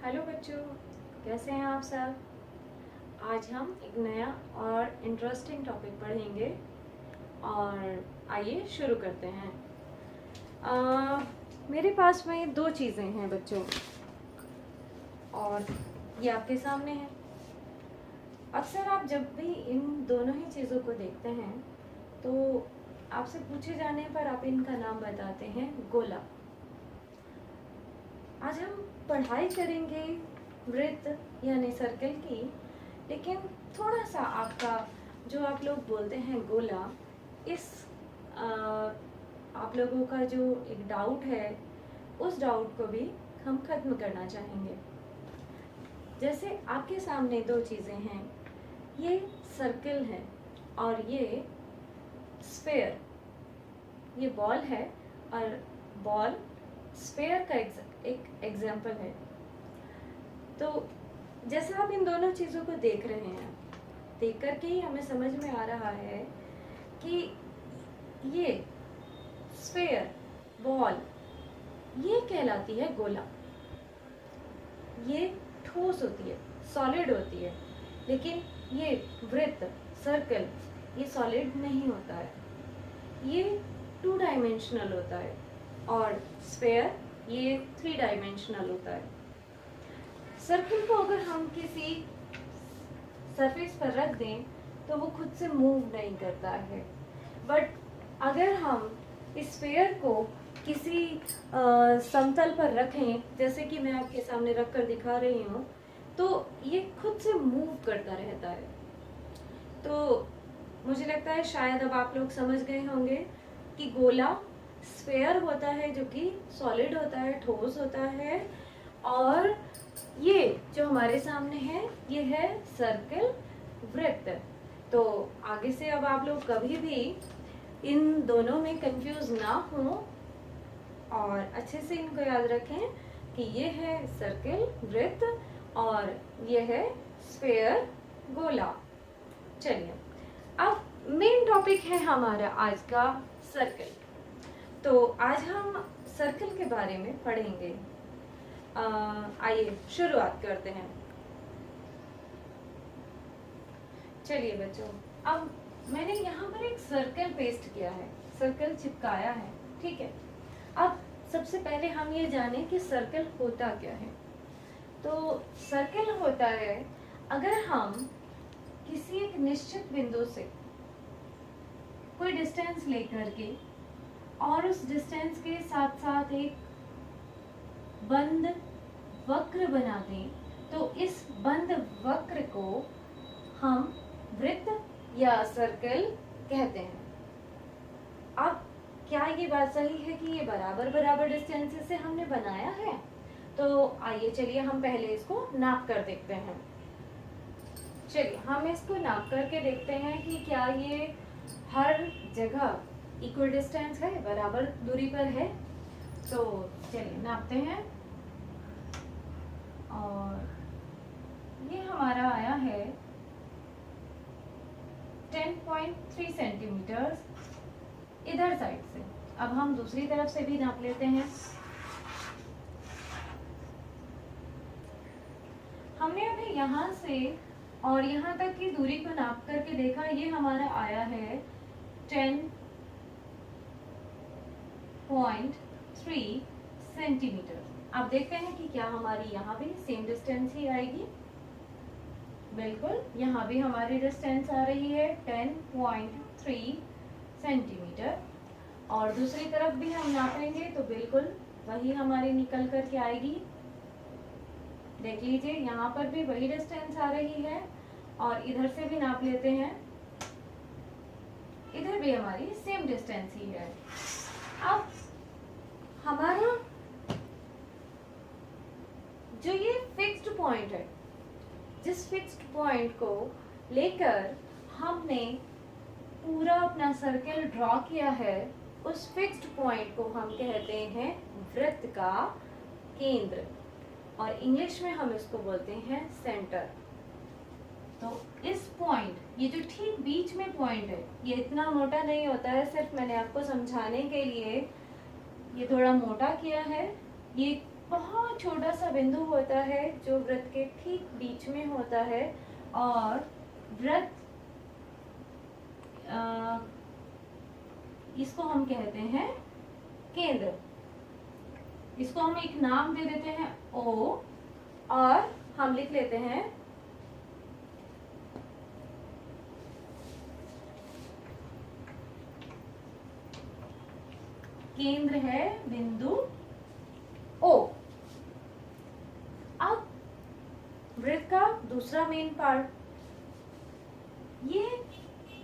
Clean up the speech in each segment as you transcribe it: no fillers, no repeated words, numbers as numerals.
Hello बच्चों, कैसे हैं आप सब। आज हम एक नया और इंटरेस्टिंग टॉपिक पढ़ेंगे और आइए शुरू करते हैं। मेरे पास में दो चीज़ें हैं बच्चों और ये आपके सामने है। अक्सर आप जब भी इन दोनों ही चीज़ों को देखते हैं तो आपसे पूछे जाने पर आप इनका नाम बताते हैं गोला। आज हम पढ़ाई करेंगे वृत्त यानी सर्कल की, लेकिन थोड़ा सा आपका जो आप लोग बोलते हैं गोला, इस आप लोगों का जो एक डाउट है उस डाउट को भी हम खत्म करना चाहेंगे। जैसे आपके सामने दो चीज़ें हैं, ये सर्कल है और ये स्फेयर, ये बॉल है और बॉल स्फेयर का एक एग्जाम्पल है। तो जैसे आप इन दोनों चीज़ों को देख रहे हैं, देख करके ही हमें समझ में आ रहा है कि ये स्फेयर बॉल ये कहलाती है गोला। ये ठोस होती है, सॉलिड होती है, लेकिन ये वृत्त सर्कल ये सॉलिड नहीं होता है, ये 2 डायमेंशनल होता है और स्फेयर ये 3 डायमेंशनल होता है। सर्कल को अगर हम किसी सरफेस पर रख दें तो वो खुद से मूव नहीं करता है, बट अगर हम इस स्फेयर को किसी समतल पर रखें, जैसे कि मैं आपके सामने रख कर दिखा रही हूँ, तो ये खुद से मूव करता रहता है। तो मुझे लगता है शायद अब आप लोग समझ गए होंगे कि गोला स्फेयर होता है जो कि सॉलिड होता है, ठोस होता है, और ये जो हमारे सामने है ये है सर्कल वृत्त। तो आगे से अब आप लोग कभी भी इन दोनों में कंफ्यूज ना हो और अच्छे से इनको याद रखें कि ये है सर्कल वृत्त और ये है स्फेयर गोला। चलिए, अब मेन टॉपिक है हमारा आज का सर्कल। तो आज हम सर्कल के बारे में पढ़ेंगे। आइए शुरुआत करते हैं। चलिए बच्चों, अब मैंने यहाँ पर एक सर्कल पेस्ट किया है, सर्कल चिपकाया है, ठीक है। अब सबसे पहले हम ये जानें कि सर्कल होता क्या है। तो सर्कल होता है अगर हम किसी एक निश्चित बिंदु से कोई डिस्टेंस लेकर के और उस डिस्टेंस के साथ साथ एक बंद वक्र बना दें, तो इस बंद वक्र को हम वृत्त या सर्कल कहते हैं। अब क्या ये बात सही है कि ये बराबर बराबर डिस्टेंसेस से हमने बनाया है? तो आइए चलिए हम पहले इसको नाप कर देखते हैं। चलिए हम इसको नाप करके देखते हैं कि क्या ये हर जगह इक्वल डिस्टेंस है, बराबर दूरी पर है। तो चलिए नापते हैं और ये हमारा आया है 10.3 सेंटीमीटर इधर साइड से। अब हम दूसरी तरफ से भी नाप लेते हैं। हमने अभी यहाँ से और यहाँ तक की दूरी को नाप करके देखा, ये हमारा आया है 10.3 सेंटीमीटर। आप देखते हैं कि क्या हमारी यहाँ भी सेम डिस्टेंस ही आएगी। बिल्कुल, यहाँ भी हमारी डिस्टेंस आ रही है 10.3 सेंटीमीटर और दूसरी तरफ भी हम नापेंगे तो बिल्कुल वही हमारी निकल कर के आएगी। देख लीजिए, यहाँ पर भी वही डिस्टेंस आ रही है और इधर से भी नाप लेते हैं, इधर भी हमारी सेम डिस्टेंस ही है। अब हमारा जो ये फिक्स्ड पॉइंट है, जिस फिक्स्ड पॉइंट को लेकर हमने पूरा अपना सर्कल ड्रॉ किया है, उस फिक्स्ड पॉइंट को हम कहते हैं वृत्त का केंद्र और इंग्लिश में हम इसको बोलते हैं सेंटर। तो इस पॉइंट, ये जो ठीक बीच में पॉइंट है, ये इतना मोटा नहीं होता है, सिर्फ मैंने आपको समझाने के लिए ये थोड़ा मोटा किया है। ये बहुत छोटा सा बिंदु होता है जो वृत्त के ठीक बीच में होता है, और वृत्त इसको हम कहते हैं केंद्र। इसको हम एक नाम दे देते हैं O, और हम लिख लेते हैं केंद्र है बिंदु O। अब वृत्त का दूसरा मेन पार्ट, ये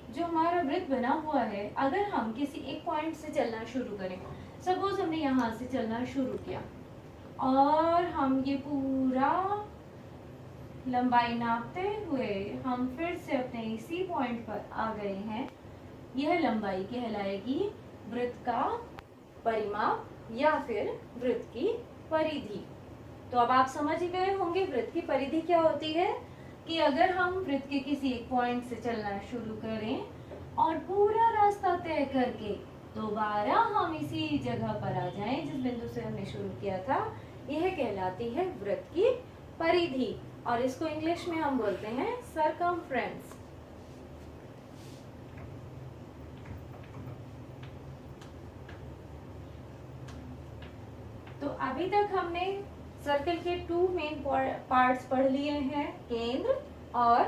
जो हमारा वृत्त बना हुआ है, अगर हम किसी एक पॉइंट से चलना शुरू करें, सपोज हमने यहाँ से चलना शुरू किया और हम ये पूरा लंबाई नापते हुए हम फिर से अपने इसी पॉइंट पर आ गए हैं, यह लंबाई कहलाएगी वृत्त का परिमाप या फिर वृत्त की परिधि। तो अब आप समझ ही गए होंगे वृत्त की परिधि क्या होती है, कि अगर हम वृत्त के किसी एक पॉइंट से चलना शुरू करें और पूरा रास्ता तय करके दोबारा हम इसी जगह पर आ जाएं जिस बिंदु से हमने शुरू किया था, यह कहलाती है वृत्त की परिधि, और इसको इंग्लिश में हम बोलते हैं सरकमफ्रेंस। तो अभी तक हमने सर्कल के 2 मेन पार्ट्स पढ़ लिए हैं, केंद्र और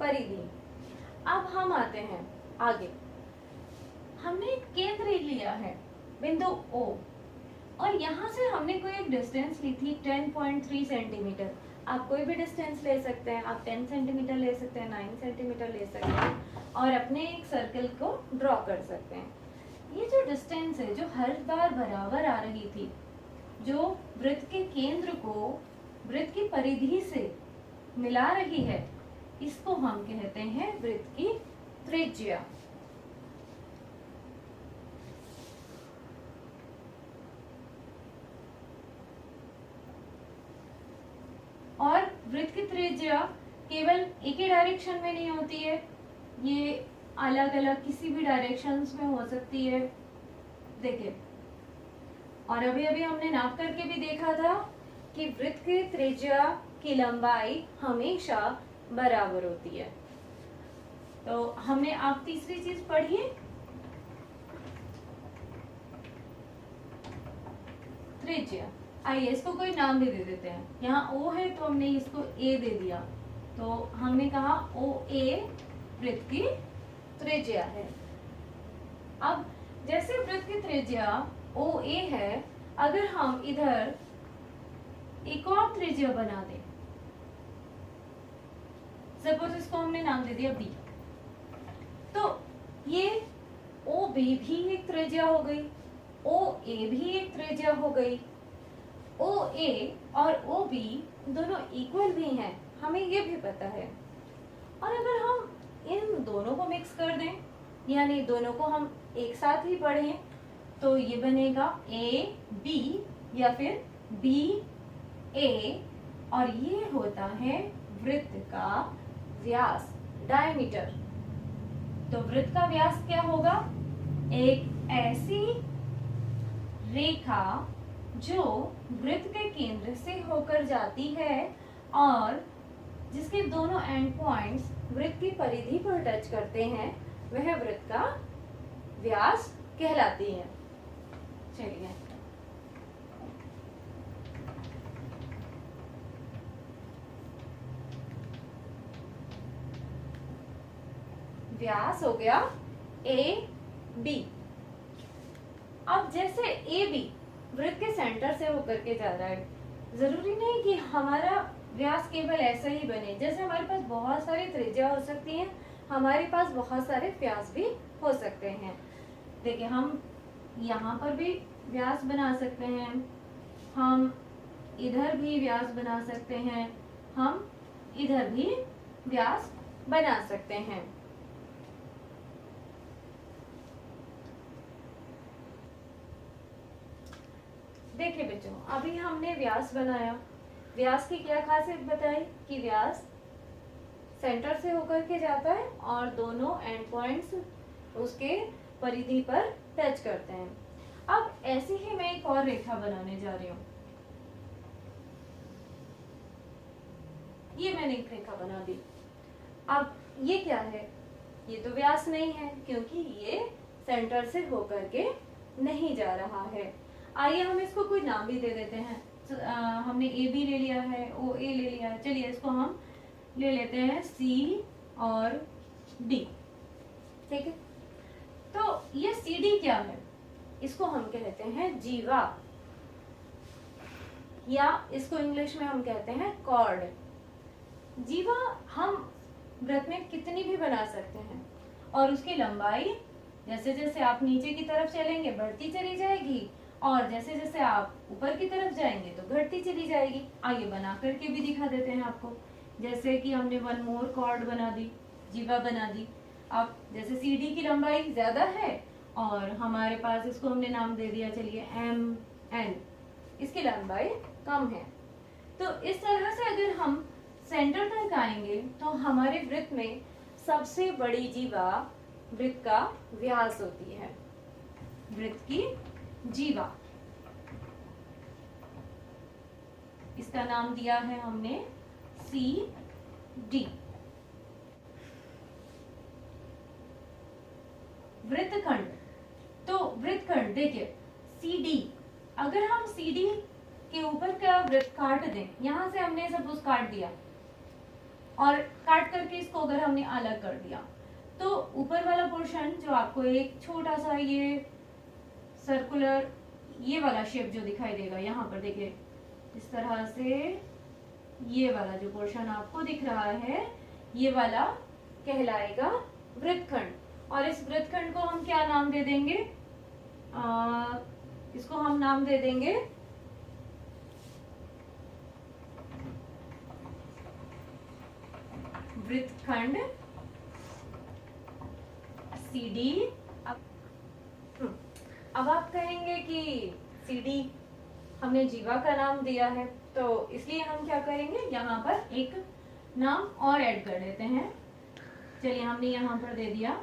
परिधि। अब हम आते हैं आगे। हमने केंद्र लिया है बिंदु O, और यहाँ से हमने कोई एक डिस्टेंस ली थी 10.3 सेंटीमीटर। आप कोई भी डिस्टेंस ले सकते हैं, आप 10 सेंटीमीटर ले सकते हैं, 9 सेंटीमीटर ले सकते हैं, और अपने एक सर्कल को ड्रॉ कर सकते हैं। ये जो डिस्टेंस है जो हर बार बराबर आ रही थी, जो वृत्त के केंद्र को वृत्त की परिधि से मिला रही है, इसको हम कहते हैं वृत्त की त्रिज्या। और वृत्त की त्रिज्या केवल एक ही डायरेक्शन में नहीं होती है, ये अलग अलग किसी भी डायरेक्शंस में हो सकती है। देखिए, और अभी अभी हमने नाप करके भी देखा था कि वृत्त की त्रिज्या की लंबाई हमेशा बराबर होती है। तो हमने आप तीसरी चीज पढ़ी, त्रिज्या। आइए इसको कोई नाम भी दे देते हैं। यहाँ O है तो हमने इसको A दे दिया, तो हमने कहा OA वृत्त की त्रिज्या है। अब जैसे वृत्त की त्रिज्या OA है, अगर हम इधर एक और त्रिज्या बना दें, सपोज इसको हमने नाम दे दिया B, तो ये OB भी एक त्रिज्या हो गई, OA भी एक त्रिज्या हो गई। OA और OB दोनों इक्वल भी हैं, हमें ये भी पता है। और अगर हम इन दोनों को मिक्स कर दें, यानी दोनों को हम एक साथ ही पढ़ें, तो ये बनेगा AB या फिर BA, और ये होता है वृत्त का व्यास, डायमीटर। तो वृत्त का व्यास क्या होगा? एक ऐसी रेखा जो वृत्त के केंद्र से होकर जाती है और जिसके दोनों एंड पॉइंट्स वृत्त की परिधि पर टच करते हैं, वह वृत्त का व्यास कहलाती है। चलिए, व्यास हो गया AB। अब जैसे AB वृत्त के सेंटर से होकर के जा रहा है, जरूरी नहीं कि हमारा व्यास केवल ऐसा ही बने। जैसे हमारे पास बहुत सारी त्रिज्या हो सकती हैं, हमारे पास बहुत सारे व्यास भी हो सकते हैं। देखिए, हम यहाँ पर भी व्यास बना सकते हैं, हम इधर भी व्यास बना सकते हैं, हम इधर भी व्यास बना सकते हैं। देखिए बच्चों, अभी हमने व्यास बनाया। व्यास की क्या खासियत बताई कि व्यास सेंटर से होकर के जाता है और दोनों एंड पॉइंट्स उसके परिधि पर टच करते हैं। अब ऐसी ही मैं एक और रेखा बनाने जा रही हूँ। ये मैंने एक रेखा बना दी। अब ये क्या है, ये तो व्यास नहीं है क्योंकि ये सेंटर से होकर के नहीं जा रहा है। आइए हम इसको कोई नाम भी दे देते हैं। हमने ए बी ले लिया है, ओ ए ले लिया है, चलिए इसको हम ले लेते हैं सी और डी। ठीक है, तो ये सी डी क्या है, इसको हम कहते हैं जीवा, या इसको इंग्लिश में हम कहते हैं कॉर्ड। जीवा हम वृत्त में कितनी भी बना सकते हैं और उसकी लंबाई जैसे जैसे आप नीचे की तरफ चलेंगे बढ़ती चली जाएगी और जैसे जैसे आप ऊपर की तरफ जाएंगे तो घटती चली जाएगी। आइए बना करके भी दिखा देते हैं आपको। जैसे कि हमने वन मोर कॉर्ड बना दी, जीवा बना दी। अब जैसे सीडी की लंबाई ज्यादा है और हमारे पास इसको हमने नाम दे दिया चलिए एम एन, इसकी लंबाई कम है। तो इस तरह से अगर हम सेंटर तक आएंगे तो हमारे वृत्त में सबसे बड़ी जीवा वृत्त का व्यास होती है, वृत्त की जीवा। इसका नाम दिया है हमने सी डी। वृत्तखंड, तो वृत्तखंड देखिए सी डी, अगर हम सी डी के ऊपर का वृत्त काट दें, यहां से हमने सपोज काट दिया और काट करके इसको अगर हमने अलग कर दिया तो ऊपर वाला पोर्शन जो आपको एक छोटा सा ये सर्कुलर ये वाला शेप जो दिखाई देगा, यहाँ पर देखिए इस तरह से ये वाला जो पोर्शन आपको दिख रहा है ये वाला कहलाएगा वृत्तखंड। और इस वृत्तखंड को हम क्या नाम दे देंगे, इसको हम नाम दे देंगे वृत्तखंड सीडी। अब आप कहेंगे कि सीडी हमने जीवा का नाम दिया है तो इसलिए हम क्या करेंगे, यहाँ पर एक नाम और ऐड कर देते हैं। चलिए हमने यहाँ पर दे दिया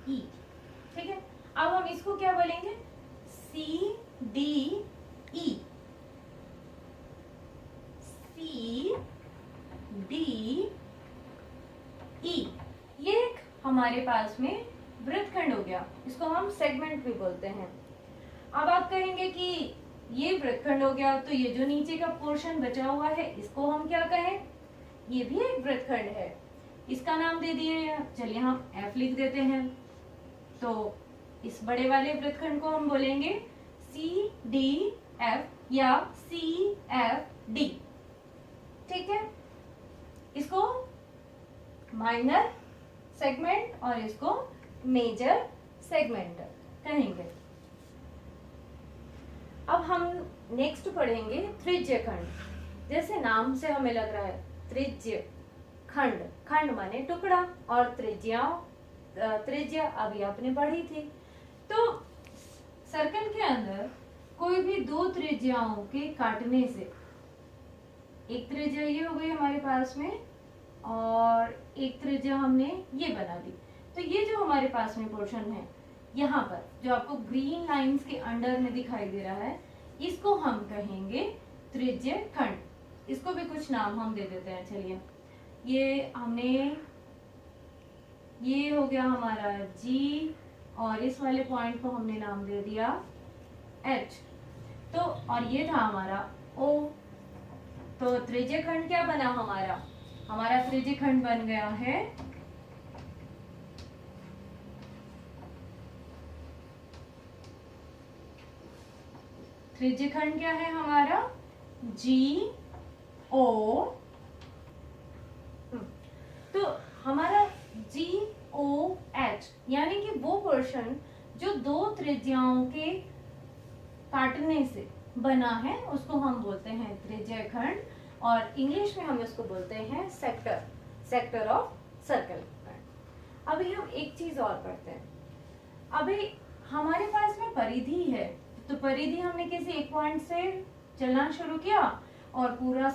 ई। ठीक है, अब हम इसको क्या बोलेंगे, C D E, C D E. ये एक हमारे पास में वृत्तखंड हो गया, इसको हम सेगमेंट भी बोलते हैं। अब आप कहेंगे कि ये वृत्तखंड हो गया तो ये जो नीचे का पोर्शन बचा हुआ है इसको हम क्या कहें, ये भी एक वृत्तखंड है, इसका नाम दे दिए, चलिए हम एफ लिख देते हैं। तो इस बड़े वाले वृत्तखंड को हम बोलेंगे सी डी एफ या सी एफ डी। ठीक है, इसको माइनर सेगमेंट और इसको मेजर सेगमेंट कहेंगे। अब हम नेक्स्ट पढ़ेंगे त्रिज्य खंड। जैसे नाम से हमें लग रहा है त्रिज्य खंड, खंड माने टुकड़ा और त्रिज्या अभी आपने पढ़ी थी। तो सर्कल के अंदर कोई भी दो त्रिज्याओं के काटने से, एक त्रिज्या ये हो गई हमारे पास में और एक त्रिज्या हमने ये बना दी, तो ये जो हमारे पास में पोर्शन है यहाँ पर जो आपको ग्रीन लाइंस के अंडर में दिखाई दे रहा है, इसको हम कहेंगे त्रिज्य खंड। इसको भी कुछ नाम हम दे देते हैं। चलिए ये हमने, ये हो गया हमारा G और इस वाले पॉइंट को हमने नाम दे दिया H। तो और ये था हमारा O। तो त्रिज्य खंड क्या बना हमारा, हमारा त्रिज्य खंड बन गया है त्रिज्य खंड क्या है हमारा GO। तो हमारा GOH यानी कि वो पोर्शन जो दो त्रिज्याओं के काटने से बना है उसको हम बोलते हैं त्रिज्य खंड और इंग्लिश में हम इसको बोलते हैं सेक्टर, सेक्टर ऑफ सर्कल। अभी हम एक चीज और करते हैं। अभी हमारे पास में परिधि है, तो परिधि हमने किसी एक पॉइंट से चलना शुरू किया और पूरा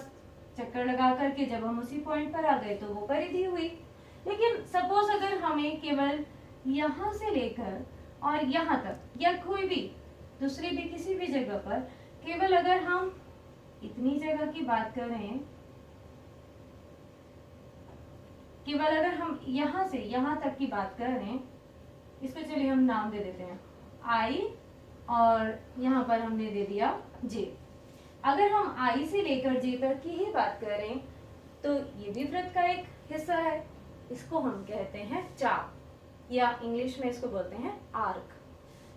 चक्कर लगा करके जब हम उसी पॉइंट पर आ गए तो वो परिधि हुई। लेकिन सपोज अगर हमें केवल यहाँ से लेकर और यहाँ तक या कोई भी दूसरी भी किसी भी जगह पर केवल अगर हम इतनी जगह की बात करें केवल अगर हम यहाँ से यहाँ तक की बात कर रहे हैं, इसको चलिए हम नाम दे देते हैं I, और यहाँ पर हमने दे दिया J। अगर हम I से लेकर J तक की ही बात करें तो ये भी वृत्त का एक हिस्सा है, इसको हम कहते हैं चाप, या इंग्लिश में इसको बोलते हैं आर्क।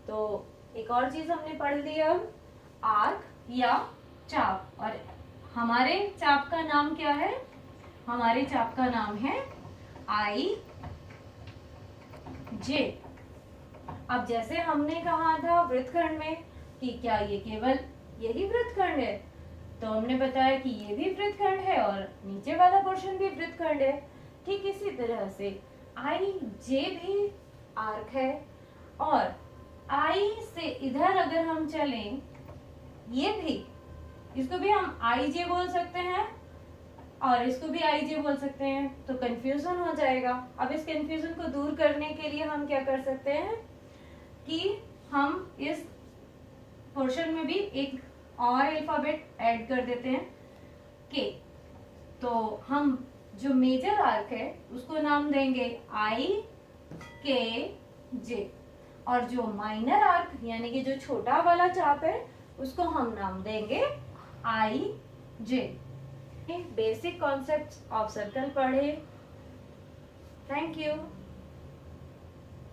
तो एक और चीज हमने पढ़ ली अब, आर्क या चाप। और हमारे चाप का नाम क्या है? हमारे चाप का नाम है I J। अब जैसे हमने कहा था वृत्तखंड में कि क्या ये केवल यही वृत्तखंड है, तो हमने बताया कि ये भी वृत्तखंड है और नीचे वाला पोर्शन भी वृत्तखंड है। ठीक इसी तरह से I J भी आर्क है, और I से इधर अगर हम चलें, ये भी, इसको भी हम I J बोल सकते हैं और इसको भी I J बोल सकते हैं, तो कंफ्यूजन हो जाएगा। अब इस कंफ्यूजन को दूर करने के लिए हम क्या कर सकते हैं कि हम इस पोर्शन में भी एक और अल्फाबेट ऐड कर देते हैं, K। तो हम जो मेजर आर्क है उसको नाम देंगे I K J, और जो माइनर आर्क यानी कि जो छोटा वाला चाप है उसको हम नाम देंगे I J। Basic concepts of circle पढ़े। Thank you.